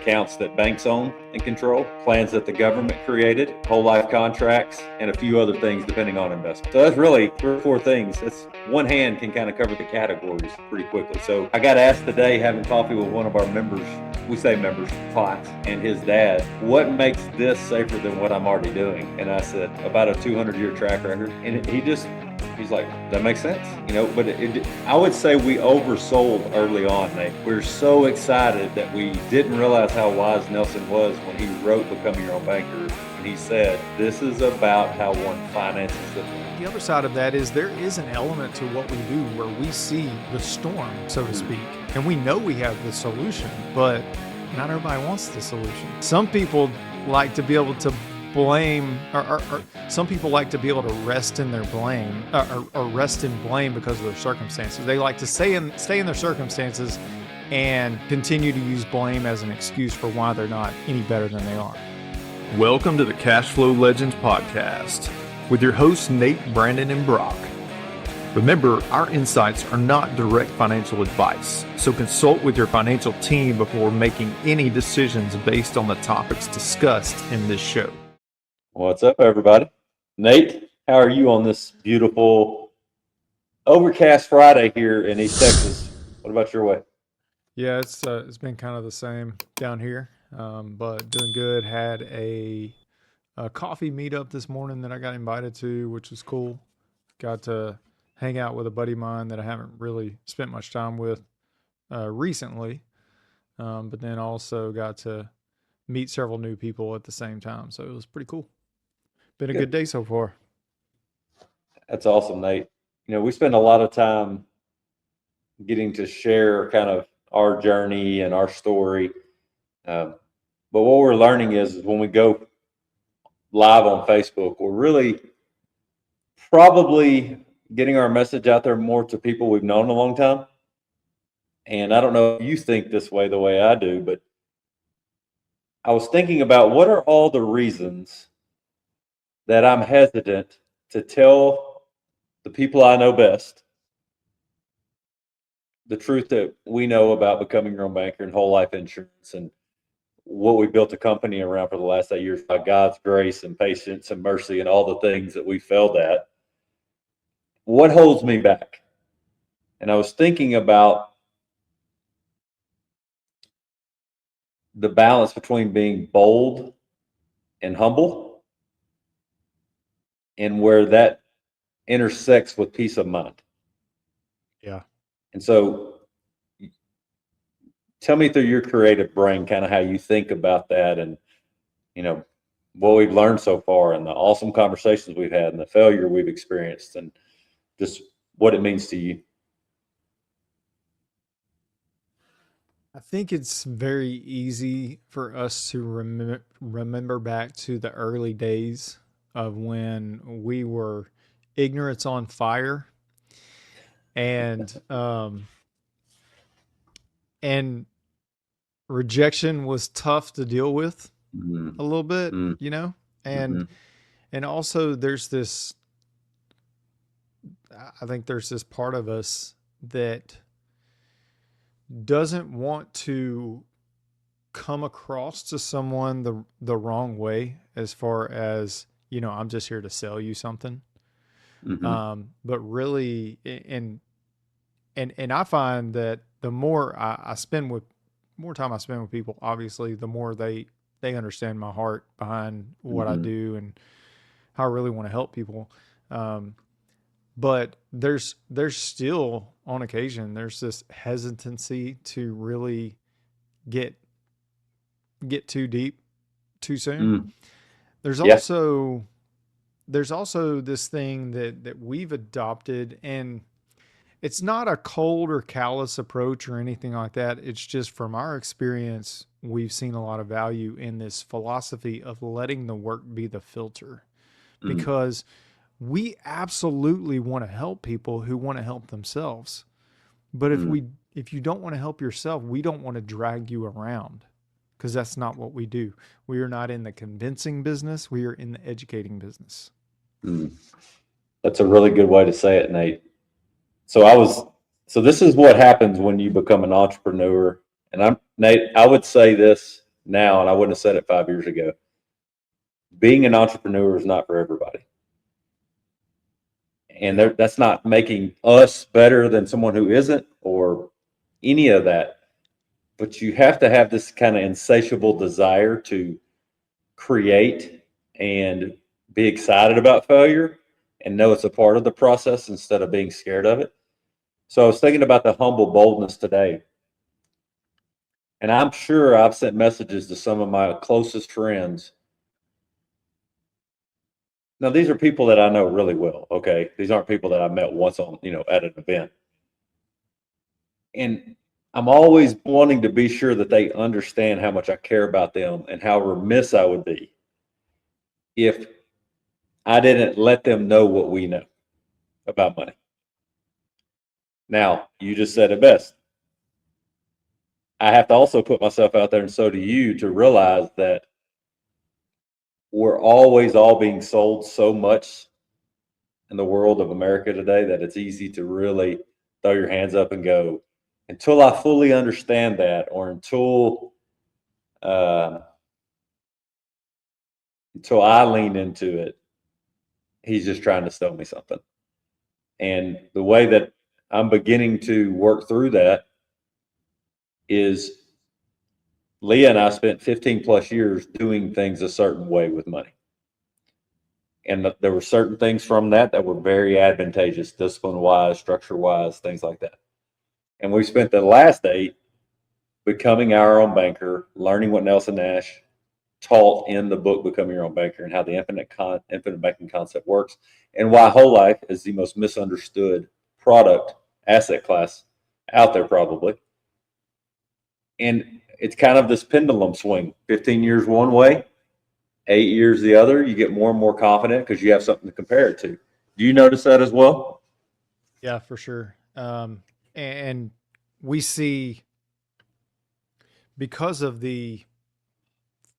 accounts that banks own and control, plans that the government created, whole life contracts, and a few other things depending on investment. So that's really 3 or 4 things. That's one hand can kind of cover the categories pretty quickly. So I got asked today, having coffee with one of our members, we say members, clients, and his dad, what makes this safer than what I'm already doing? And I said, about a 200-year track record. And he's like, that makes sense, but I would say we oversold early on, Nate. We're so excited that we didn't realize how wise Nelson was when he wrote Becoming Your Own Banker. And he said, this is about how one finances the The other side of that is there is an element to what we do where we see the storm, so to speak, and we know we have the solution, but not everybody wants the solution. Some people like to be able to blame, or some people like to be able to rest in their blame, or rest in blame because of their circumstances. They like to stay in their circumstances and continue to use blame as an excuse for why they're not any better than they are. Welcome to the Cashflow Legendz podcast with your hosts Nate, Brandon, and Brock. Remember, our insights are not direct financial advice, so consult with your financial team before making any decisions based on the topics discussed in this show. What's up, everybody? Nate, how are you on this beautiful overcast Friday here in East Texas? What about your way? Yeah, it's been kind of the same down here, but doing good. Had a coffee meetup this morning that I got invited to, which was cool. Got to hang out with a buddy of mine that I haven't really spent much time with recently, but then also got to meet several new people at the same time. So it was pretty cool. Been a good day so far. That's awesome, Nate. We spend a lot of time getting to share kind of our journey and our story. But what we're learning is when we go live on Facebook, we're really probably getting our message out there more to people we've known a long time. And I don't know if you think this way the way I do, but I was thinking about what are all the reasons that I'm hesitant to tell the people I know best the truth that we know about becoming your own banker and whole life insurance and what we built a company around for the last 8 years by God's grace and patience and mercy and all the things that we failed at. What holds me back? And I was thinking about the balance between being bold and humble and where that intersects with peace of mind. Yeah. And so tell me through your creative brain kind of how you think about that and, what we've learned so far and the awesome conversations we've had and the failure we've experienced and just what it means to you. I think it's very easy for us to remember back to the early days of when we were ignorance on fire and rejection was tough to deal with a little bit, and also there's this, I think there's this part of us that doesn't want to come across to someone the wrong way as far as, I'm just here to sell you something. But really, and I find that the more more time I spend with people, obviously, the more they understand my heart behind what I do and how I really want to help people. But there's still, on occasion, there's this hesitancy to really get too deep too soon. There's also this thing that we've adopted, and it's not a cold or callous approach or anything like that. It's just from our experience, we've seen a lot of value in this philosophy of letting the work be the filter, because we absolutely want to help people who want to help themselves. But if you don't want to help yourself, we don't want to drag you around, because that's not what we do. We are not in the convincing business. We are in the educating business. That's a really good way to say it, Nate. So this is what happens when you become an entrepreneur. And Nate, I would say this now, and I wouldn't have said it 5 years ago. Being an entrepreneur is not for everybody. And that's not making us better than someone who isn't or any of that. But you have to have this kind of insatiable desire to create and be excited about failure and know it's a part of the process instead of being scared of it. So I was thinking about the humble boldness today. And I'm sure I've sent messages to some of my closest friends. Now, these are people that I know really well, okay? These aren't people that I met once on, at an event. And I'm always wanting to be sure that they understand how much I care about them and how remiss I would be if I didn't let them know what we know about money. Now, you just said it best. I have to also put myself out there, and so do you, to realize that we're always all being sold so much in the world of America today that it's easy to really throw your hands up and go, until I fully understand that, or until I lean into it, he's just trying to sell me something. And the way that I'm beginning to work through that is Leah and I spent 15 plus years doing things a certain way with money. And there were certain things from that were very advantageous, discipline-wise, structure-wise, things like that. And we spent the last 8 becoming our own banker, learning what Nelson Nash taught in the book, Becoming Your Own Banker, and how the infinite banking concept works, and why whole life is the most misunderstood product asset class out there probably. And it's kind of this pendulum swing, 15 years one way, 8 years the other. You get more and more confident because you have something to compare it to. Do you notice that as well? Yeah, for sure. And we see, because of the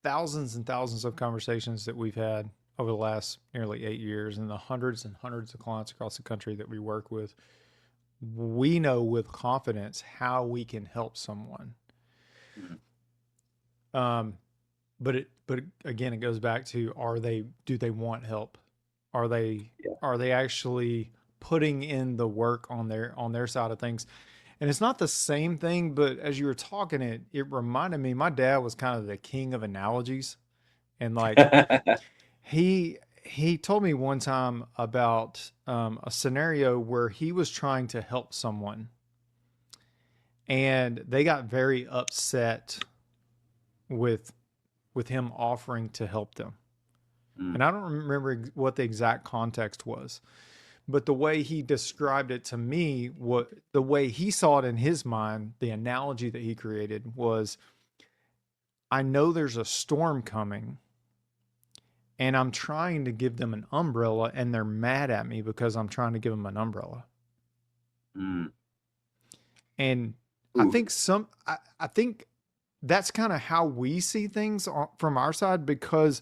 thousands and thousands of conversations that we've had over the last nearly 8 years and the hundreds and hundreds of clients across the country that we work with, we know with confidence how we can help someone. But again, it goes back to, do they want help? Are they actually putting in the work on their side of things? And it's not the same thing, but as you were talking, it reminded me, my dad was kind of the king of analogies. And like, he told me one time about a scenario where he was trying to help someone and they got very upset with him offering to help them. And I don't remember what the exact context was, but the way he described it to me, the way he saw it in his mind, the analogy that he created was, I know there's a storm coming and I'm trying to give them an umbrella and they're mad at me because I'm trying to give them an umbrella. And I think that's kind of how we see things from our side, because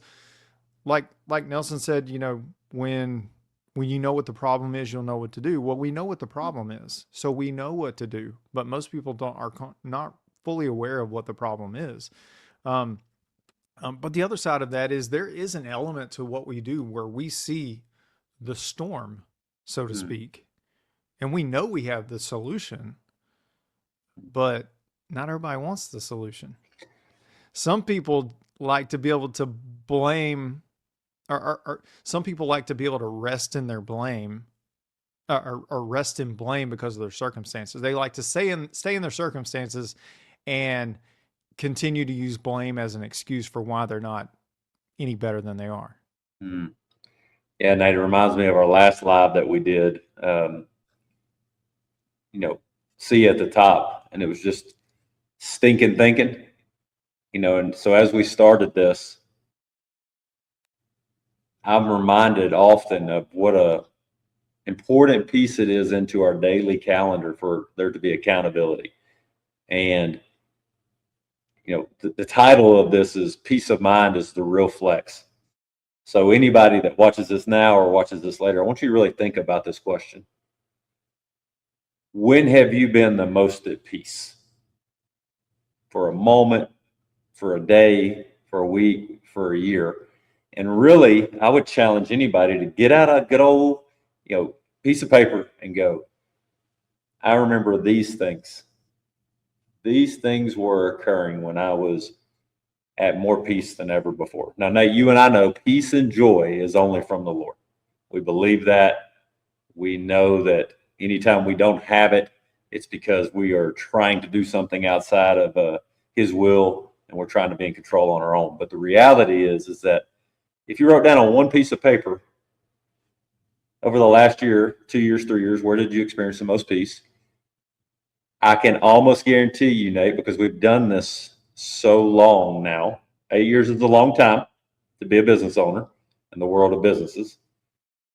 like Nelson said, when you know what the problem is, you'll know what to do. Well, we know what the problem is, so we know what to do, but most people are not fully aware of what the problem is. But the other side of that is there is an element to what we do where we see the storm, so to speak, and we know we have the solution, but not everybody wants the solution. Some people like to be able to blame, or some people like to be able to rest in their blame, or rest in blame because of their circumstances. They like to stay in their circumstances and continue to use blame as an excuse for why they're not any better than they are. Yeah, Nate, it reminds me of our last live that we did, see at the top, and it was just stinking thinking, and so as we started this, I'm reminded often of what a important piece it is into our daily calendar for there to be accountability. And the title of this is Peace of Mind is the Real Flex. So anybody that watches this now or watches this later, I want you to really think about this question. When have you been the most at peace? For a moment, for a day, for a week, for a year. And really, I would challenge anybody to get out a good old, piece of paper and go, I remember these things. These things were occurring when I was at more peace than ever before. Now, Nate, you and I know peace and joy is only from the Lord. We believe that. We know that anytime we don't have it, it's because we are trying to do something outside of His will, and we're trying to be in control on our own. But the reality is that if you wrote down on one piece of paper over the last year, 2 years, 3 years, where did you experience the most peace? I can almost guarantee you, Nate, because we've done this so long now. 8 years is a long time to be a business owner in the world of businesses.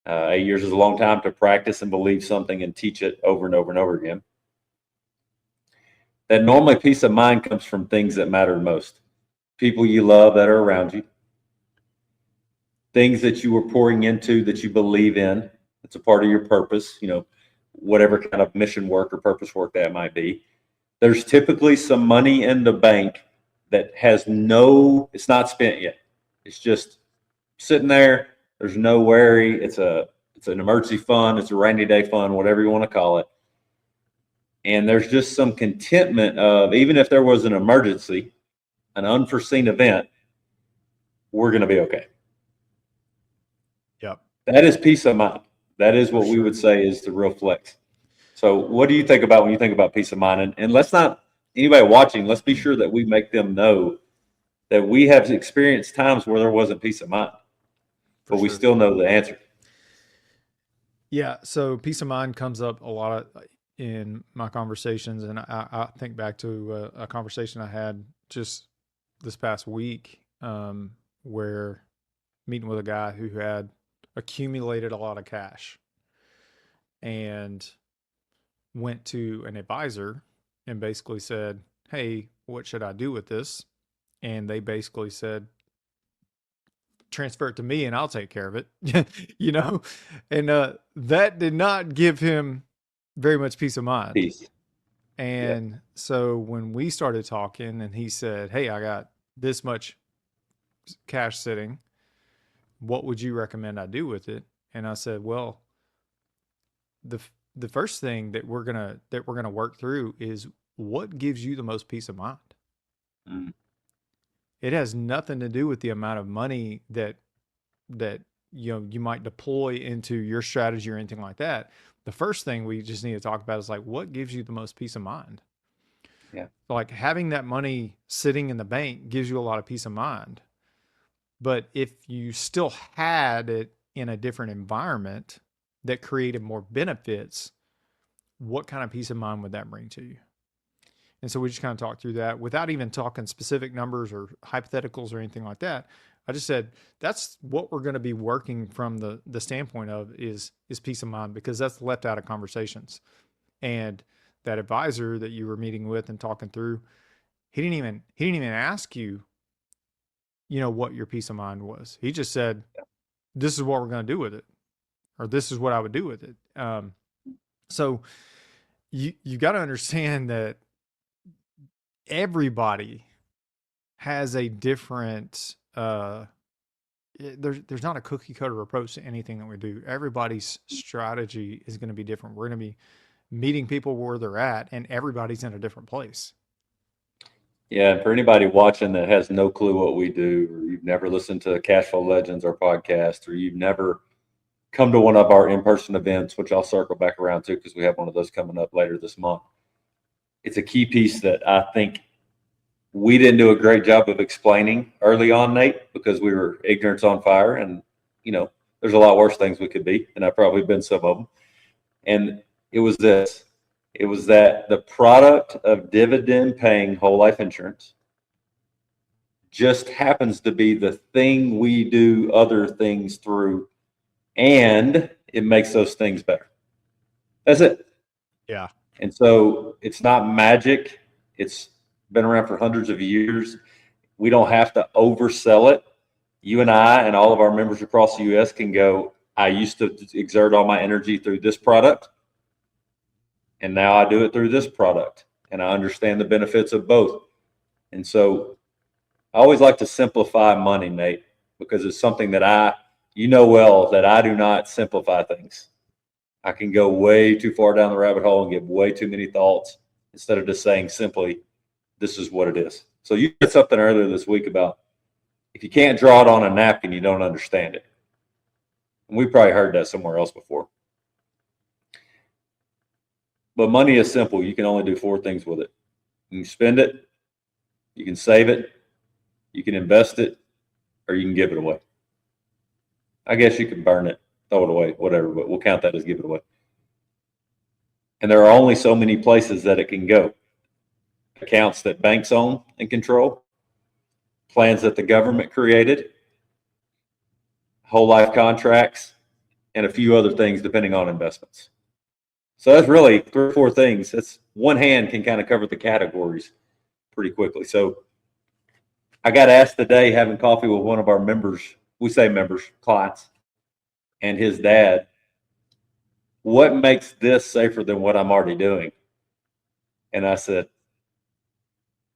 8 years is a long time to practice and believe something and teach it over and over and over again. That normally peace of mind comes from things that matter most. People you love that are around you. Things that you were pouring into that you believe in. It's a part of your purpose, whatever kind of mission work or purpose work that might be. There's typically some money in the bank that has it's not spent yet. It's just sitting there. There's no worry. It's an emergency fund. It's a rainy day fund, whatever you want to call it. And there's just some contentment of, even if there was an emergency, an unforeseen event, we're going to be okay. Yep. That is peace of mind. That is what we would say is the real flex. So what do you think about when you think about peace of mind? And let's not, anybody watching, let's be sure that we make them know that we have experienced times where there wasn't peace of mind, but we still know the answer. Yeah. So peace of mind comes up a lot in my conversations. And I think back to a conversation I had just this past week, where meeting with a guy who had accumulated a lot of cash and went to an advisor and basically said, hey, what should I do with this? And they basically said, transfer it to me and I'll take care of it, and that did not give him very much peace of mind. Peace. And so when we started talking and he said, hey, I got this much cash sitting, what would you recommend I do with it? And I said, well, the first thing that we're gonna work through is what gives you the most peace of mind. Mm. It has nothing to do with the amount of money that you might deploy into your strategy or anything like that. The first thing we just need to talk about is like, what gives you the most peace of mind? Yeah. Like having that money sitting in the bank gives you a lot of peace of mind. But if you still had it in a different environment that created more benefits, what kind of peace of mind would that bring to you? And so we just kind of talked through that without even talking specific numbers or hypotheticals or anything like that. I just said, that's what we're going to be working from the standpoint of is peace of mind, because that's left out of conversations. And that advisor that you were meeting with and talking through, he didn't even ask you, what your peace of mind was. He just said, this is what we're going to do with it, or this is what I would do with it. So you got to understand that everybody has a different, there's not a cookie cutter approach to anything that we do. Everybody's strategy is going to be different. We're going to be meeting people where they're at, and everybody's in a different place. Yeah, and for anybody watching that has no clue what we do, or you've never listened to Cashflow Legendz, our podcast, or you've never come to one of our in-person events, which I'll circle back around to because we have one of those coming up later this month. It's a key piece that I think we didn't do a great job of explaining early on, Nate, because we were ignorance on fire, and there's a lot worse things we could be, and I've probably been some of them. And it was this. It was that the product of dividend paying whole life insurance just happens to be the thing we do other things through, and it makes those things better. That's it. Yeah. And so it's not magic. It's been around for hundreds of years. We don't have to oversell it. You and I and all of our members across the U.S. can go, I used to exert all my energy through this product, and now I do it through this product, and I understand the benefits of both. And so I always like to simplify money, Nate, because it's something that you know well that I do not simplify things. I can go way too far down the rabbit hole and give way too many thoughts instead of just saying simply, this is what it is. So you said something earlier this week about if you can't draw it on a napkin, you don't understand it. And we probably heard that somewhere else before. But money is simple. You can only do 4 things with it. You can spend it, you can save it, you can invest it, or you can give it away. I guess you can burn it, throw it away, whatever, but we'll count that as give it away. And there are only so many places that it can go. Accounts that banks own and control, plans that the government created, whole life contracts, and a few other things depending on investments. So that's really 3 or 4 things. That's one hand can kind of cover the categories pretty quickly. So I got asked today, having coffee with one of our members, we say members, clients, and his dad, what makes this safer than what I'm already doing? And I said,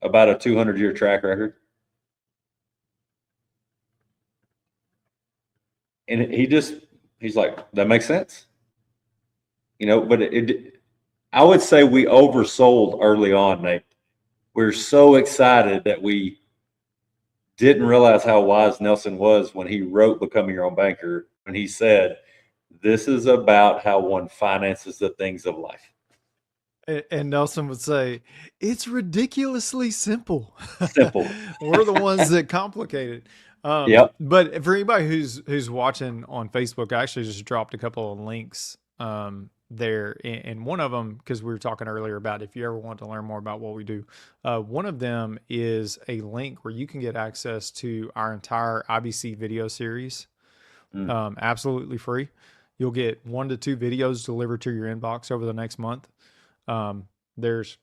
about a 200-year track record. And he's like, that makes sense. But I would say we oversold early on, Nate. We're so excited that we didn't realize how wise Nelson was when he wrote Becoming Your Own Banker, when he said, this is about how one finances the things of life. And Nelson would say, it's ridiculously simple. Simple. We're the ones that complicate it. Yep. But for anybody who's watching on Facebook, I actually just dropped a couple of links there. And one of them, because we were talking earlier about if you ever want to learn more about what we do, one of them is a link where you can get access to our entire IBC video series, absolutely free. You'll get 1 to 2 videos delivered to your inbox over the next month. There's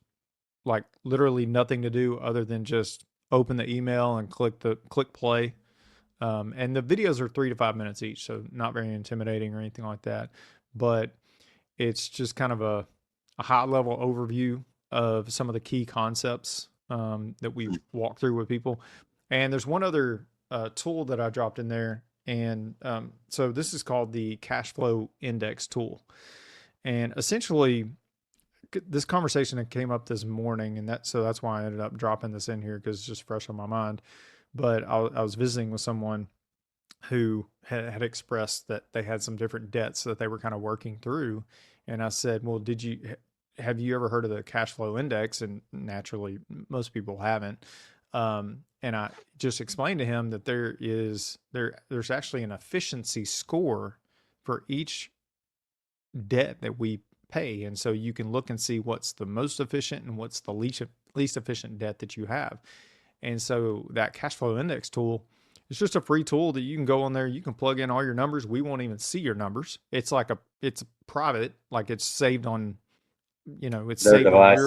like literally nothing to do other than just open the email and click play. And the videos are 3 to 5 minutes each, so not very intimidating or anything like that. But it's just kind of a high level overview of some of the key concepts that we walk through with people. And there's one other tool that I dropped in there. And so this is called the Cashflow Index tool. And essentially, this conversation that came up this morning, and that's why I ended up dropping this in here, because it's just fresh on my mind. But I was visiting with someone who had expressed that they had some different debts that they were kind of working through. And I said, well, have you ever heard of the cash flow index? And naturally, most people haven't. And I just explained to him that there's actually an efficiency score for each debt that we pay. And so you can look and see what's the most efficient and what's the least efficient debt that you have. And so that cash flow index tool, it's just a free tool that you can go on there. You can plug in all your numbers. We won't even see your numbers. It's private, like it's saved on, it's Their saved device.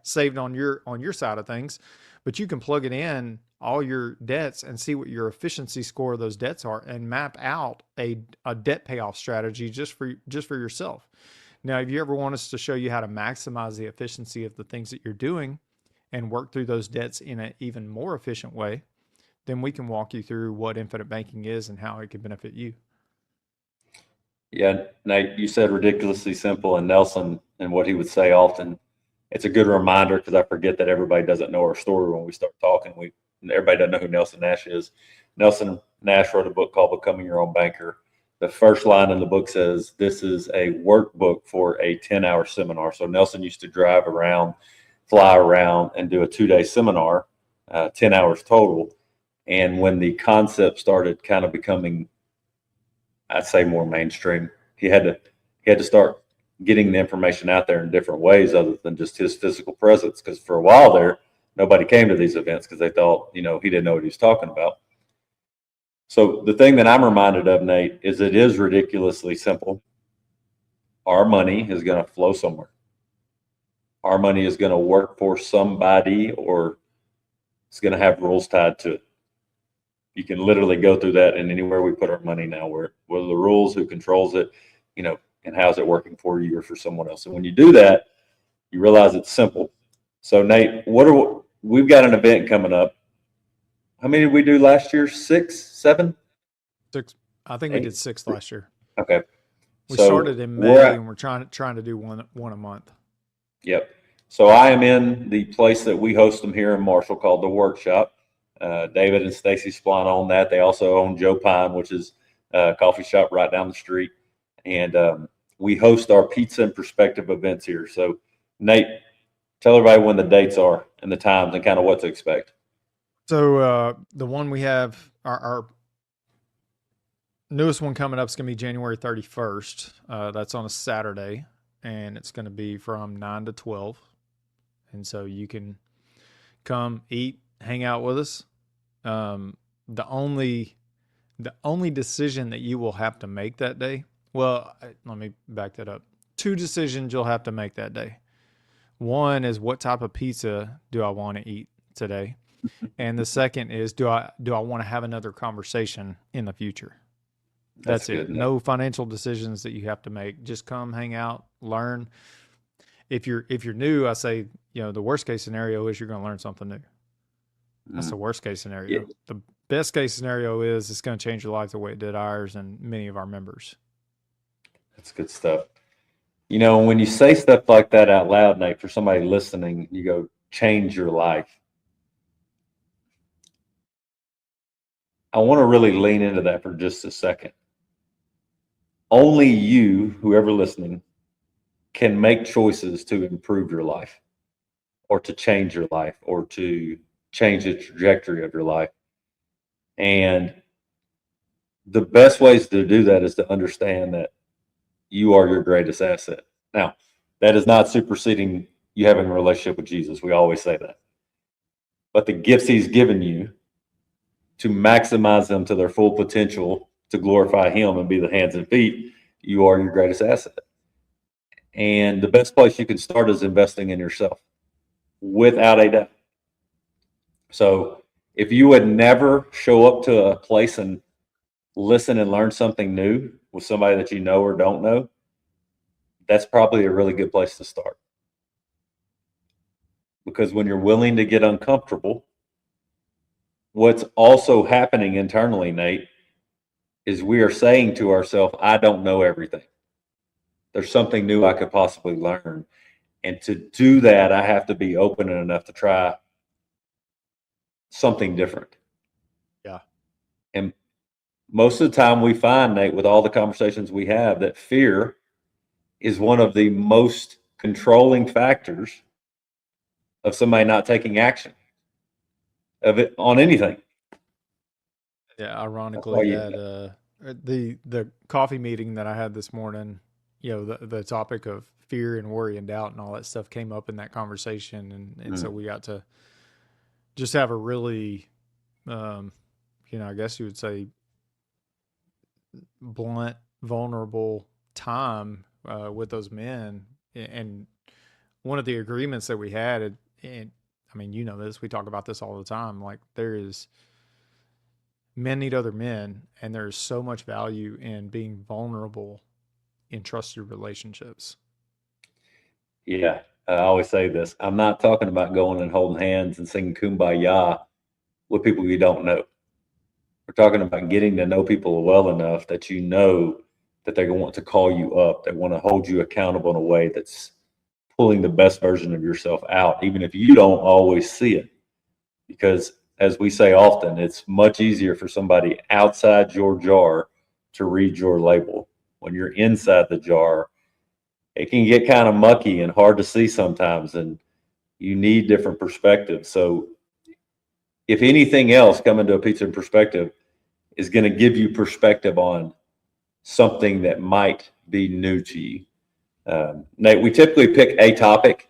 Saved on your side of things. But you can plug it in, all your debts, and see what your efficiency score of those debts are, and map out a debt payoff strategy just for yourself. Now, if you ever want us to show you how to maximize the efficiency of the things that you're doing and work through those debts in an even more efficient way, then we can walk you through what infinite banking is and how it can benefit you. Yeah, Nate, you said ridiculously simple, and Nelson, and what he would say often, it's a good reminder, because I forget that everybody doesn't know our story when we start talking. Everybody doesn't know who Nelson Nash is. Nelson Nash wrote a book called Becoming Your Own Banker. The first line in the book says, this is a workbook for a 10-hour seminar. So Nelson used to drive around, fly around, and do a 2-day seminar, 10 hours total. And when the concept started kind of becoming, I'd say, more mainstream, he had to start getting the information out there in different ways other than just his physical presence. Because for a while there, nobody came to these events because they thought, he didn't know what he was talking about. So the thing that I'm reminded of, Nate, is it is ridiculously simple. Our money is going to flow somewhere. Our money is going to work for somebody, or it's going to have rules tied to it. You can literally go through that in anywhere we put our money now. What are the rules, who controls it, and how's it working for you or for someone else? And when you do that, you realize it's simple. So Nate, we've got an event coming up how many did we do last year? 6, 7? 6. I think we did 6 last year. Okay. We So started in May, and we're trying to do one a month. Yep. So I am in the place that we host them here in Marshall called the Workshop. David and Stacy Splon own that. They also own Joe Pine, which is a coffee shop right down the street. And we host our Pizza and Perspective events here. So Nate, tell everybody when the dates are and the times and kind of what to expect. So the one we have, our newest one coming up is going to be January 31st. That's on a Saturday, and it's going to be from 9 to 12. And so you can come eat, hang out with us. The only decision that you will have to make that day, well, let me back that up. 2 decisions you'll have to make that day. One is, what type of pizza do I want to eat today? And the second is, do I want to have another conversation in the future? That's it. No financial decisions that you have to make. Just come, hang out, learn. If you're new, I say, the worst case scenario is you're going to learn something new. That's the worst case scenario. Yeah. The best case scenario is it's going to change your life the way it did ours and many of our members. That's good stuff. When you say stuff like that out loud, Nate, for somebody listening, you go, change your life. I want to really lean into that for just a second. Only you, whoever listening, can make choices to improve your life or to change your life or to change the trajectory of your life. And the best ways to do that is to understand that you are your greatest asset. Now, that is not superseding you having a relationship with Jesus. We always say that. But the gifts he's given you, to maximize them to their full potential, to glorify him and be the hands and feet, you are your greatest asset. And the best place you can start is investing in yourself, without a doubt. So if you would never show up to a place and listen and learn something new with somebody that you know or don't know, that's probably a really good place to start. Because when you're willing to get uncomfortable, what's also happening internally, Nate, is we are saying to ourselves, I don't know everything. There's something new I could possibly learn. And to do that, I have to be open enough to try something different. Yeah. And most of the time we find, Nate, with all the conversations we have, that fear is one of the most controlling factors of somebody not taking action of it on anything. Yeah, ironically, that the coffee meeting that I had this morning, the topic of fear and worry and doubt and all that stuff came up in that conversation, and so we got to just have a really, I guess you would say, blunt, vulnerable time with those men. And one of the agreements that we had, and I mean, this, we talk about this all the time. Like, men need other men, and there's so much value in being vulnerable in trusted relationships. Yeah, I always say this. I'm not talking about going and holding hands and singing Kumbaya with people you don't know. We're talking about getting to know people well enough that you know that they want to call you up. They want to hold you accountable in a way that's pulling the best version of yourself out, even if you don't always see it. Because as we say often, it's much easier for somebody outside your jar to read your label. When you're inside the jar, it can get kind of mucky and hard to see sometimes, and you need different perspectives. So if anything else, coming to a Pizza and Perspective is going to give you perspective on something that might be new to you. Nate, we typically pick a topic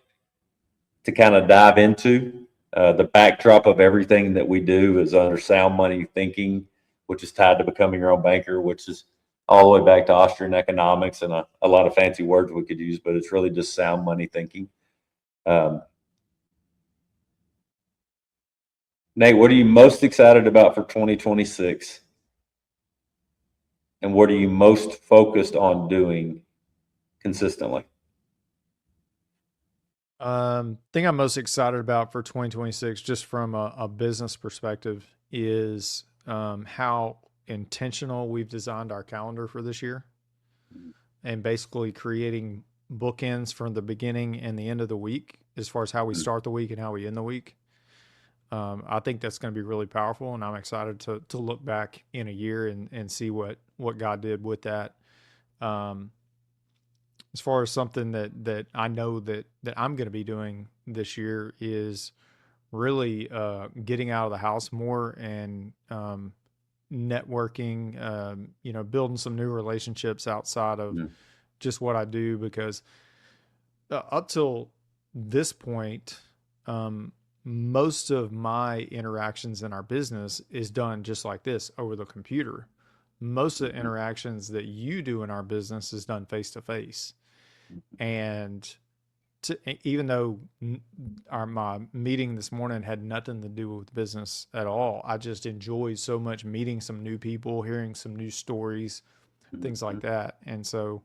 to kind of dive into. The backdrop of everything that we do is under sound money thinking, which is tied to becoming your own banker, which is all the way back to Austrian economics and a lot of fancy words we could use, but it's really just sound money thinking. Nate, what are you most excited about for 2026? And what are you most focused on doing consistently? Thing I'm most excited about for 2026, just from a business perspective, is how intentional we've designed our calendar for this year, and basically creating bookends from the beginning and the end of the week as far as how we start the week and how we end the week. I think that's going to be really powerful, and I'm excited to look back in a year and see what God did with that. As far as something that I know that I'm going to be doing this year is really getting out of the house more and networking, building some new relationships outside of just what I do, because up till this point, most of my interactions in our business is done just like this, over the computer. Most of the interactions that you do in our business is done face to face. And even though my meeting this morning had nothing to do with business at all, I just enjoyed so much meeting some new people, hearing some new stories, things like that. And so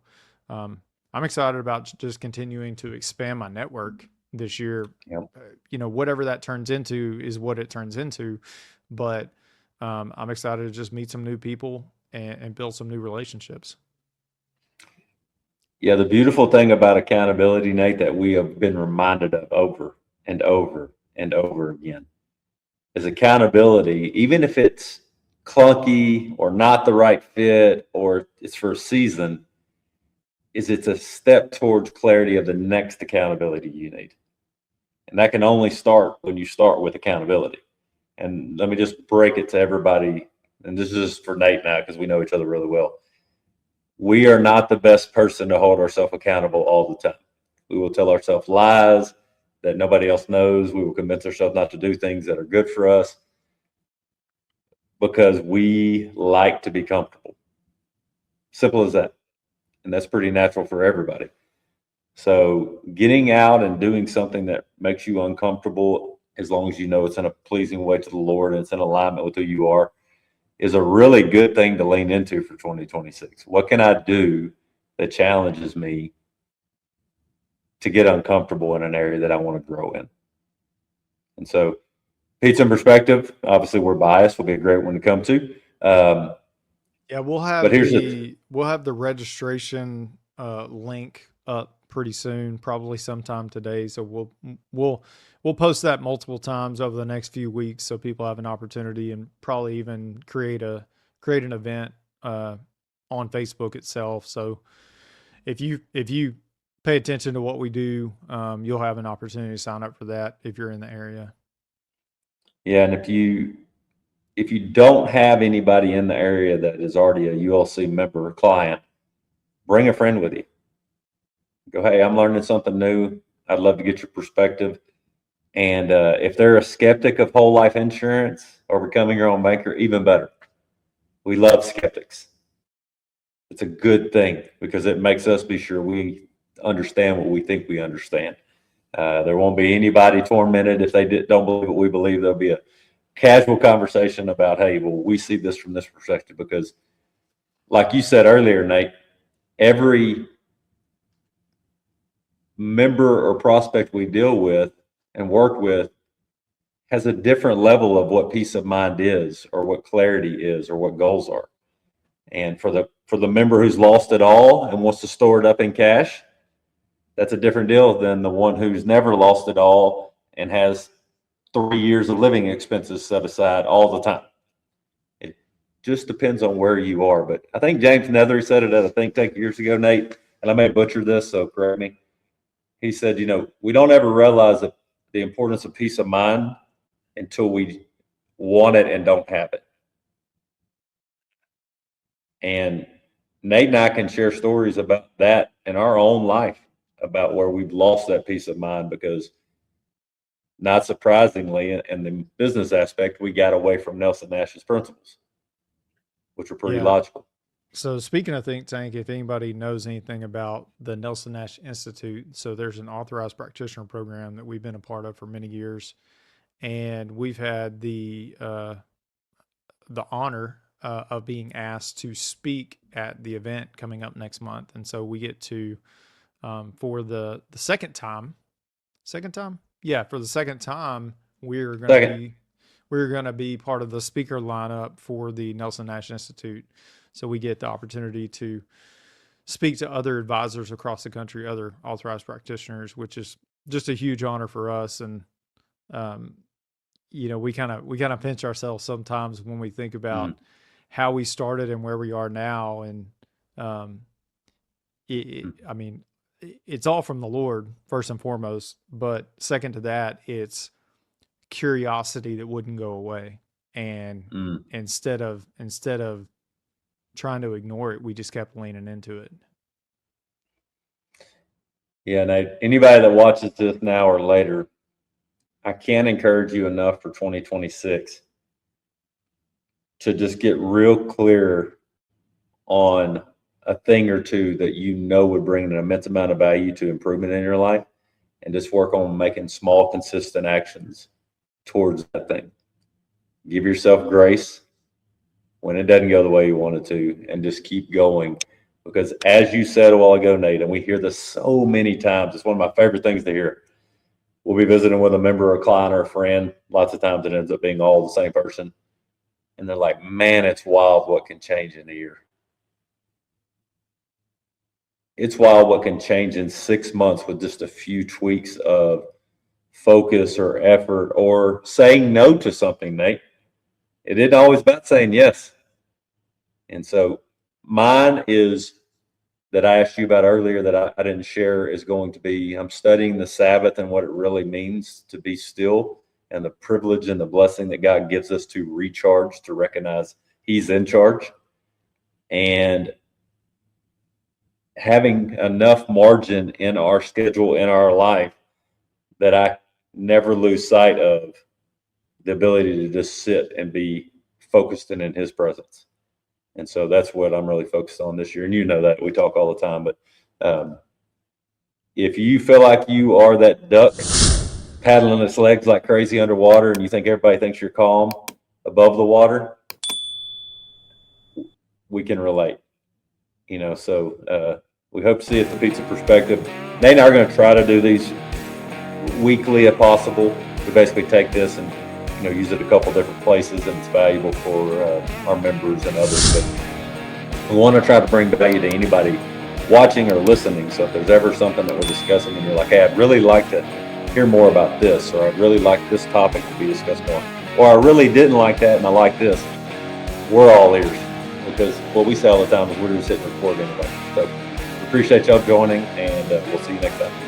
I'm excited about just continuing to expand my network this year. Yep. Whatever that turns into is what it turns into. But I'm excited to just meet some new people and build some new relationships. Yeah, the beautiful thing about accountability, Nate, that we have been reminded of over and over and over again, is accountability, even if it's clunky or not the right fit or it's for a season, it's a step towards clarity of the next accountability you need. And that can only start when you start with accountability. And let me just break it to everybody, and this is just for Nate now because we know each other really well. We are not the best person to hold ourselves accountable all the time. We will tell ourselves lies that nobody else knows. We will convince ourselves not to do things that are good for us because we like to be comfortable. Simple as that. And that's pretty natural for everybody. So getting out and doing something that makes you uncomfortable, as long as you know it's in a pleasing way to the Lord and it's in alignment with who you are, is a really good thing to lean into for 2026. What can I do that challenges me to get uncomfortable in an area that I want to grow in? And so, Pete's in perspective. Obviously, we're biased. Will be a great one to come to. Yeah, we'll have the registration link up pretty soon, probably sometime today. So we'll post that multiple times over the next few weeks, so people have an opportunity, and probably even create an event on Facebook itself. So if you pay attention to what we do, you'll have an opportunity to sign up for that if you're in the area. Yeah, and if you don't have anybody in the area that is already a ULC member or client, bring a friend with you. Go, hey, I'm learning something new. I'd love to get your perspective. And if they're a skeptic of whole life insurance or becoming your own banker, even better. We love skeptics. It's a good thing because it makes us be sure we understand what we think we understand. There won't be anybody tormented if they don't believe what we believe. There'll be a casual conversation about, hey, well, we see this from this perspective, because like you said earlier, Nate, every member or prospect we deal with and work with has a different level of what peace of mind is, or what clarity is, or what goals are. And for the member who's lost it all and wants to store it up in cash, that's a different deal than the one who's never lost it all and has 3 years of living expenses set aside all the time. It just depends on where you are. But I think James Nethery said it at a think tank years ago, Nate, and I may butcher this, so correct me. He said, we don't ever realize the importance of peace of mind until we want it and don't have it. And Nate and I can share stories about that in our own life, about where we've lost that peace of mind because, not surprisingly, in the business aspect, we got away from Nelson Nash's principles, which are pretty logical. So speaking of think tank, if anybody knows anything about the Nelson Nash Institute, so there's an authorized practitioner program that we've been a part of for many years, and we've had the honor of being asked to speak at the event coming up next month, and so we get to for the second time, for the second time, we're going we're going to be part of the speaker lineup for the Nelson Nash Institute. So we get the opportunity to speak to other advisors across the country, other authorized practitioners, which is just a huge honor for us. And, we kind of pinch ourselves sometimes when we think about how we started and where we are now. And, it's all from the Lord first and foremost, but second to that, it's curiosity that wouldn't go away. And instead of trying to ignore it, we just kept leaning into it. Yeah, Nate, anybody that watches this now or later, I can't encourage you enough for 2026 to just get real clear on a thing or two that would bring an immense amount of value to improvement in your life, and just work on making small, consistent actions towards that thing. Give yourself grace when it doesn't go the way you want it to, and just keep going. Because as you said a while ago, Nate, and we hear this so many times, it's one of my favorite things to hear. We'll be visiting with a member or a client or a friend. Lots of times it ends up being all the same person. And they're like, man, it's wild what can change in a year. It's wild what can change in 6 months with just a few tweaks of focus or effort or saying no to something, Nate. It isn't always about saying yes. And so mine is that I asked you about earlier that I didn't share is going to be, I'm studying the Sabbath and what it really means to be still, and the privilege and the blessing that God gives us to recharge, to recognize He's in charge, and having enough margin in our schedule, in our life, that I never lose sight of the ability to just sit and be focused and in His presence. And so that's what I'm really focused on this year. And you know that we talk all the time, but if you feel like you are that duck paddling its legs like crazy underwater, and you think everybody thinks you're calm above the water, we can relate. So we hope to see it at the Pizza Perspective. Nate and I are going to try to do these weekly if possible. We basically take this and use it a couple different places, and it's valuable for our members and others. But we want to try to bring value to anybody watching or listening. So if there's ever something that we're discussing and you're like, hey, I'd really like to hear more about this, or I'd really like this topic to be discussed more, or I really didn't like that and I like this, we're all ears. Because what we say all the time is we're just hitting record anyway. So we appreciate y'all joining, and we'll see you next time.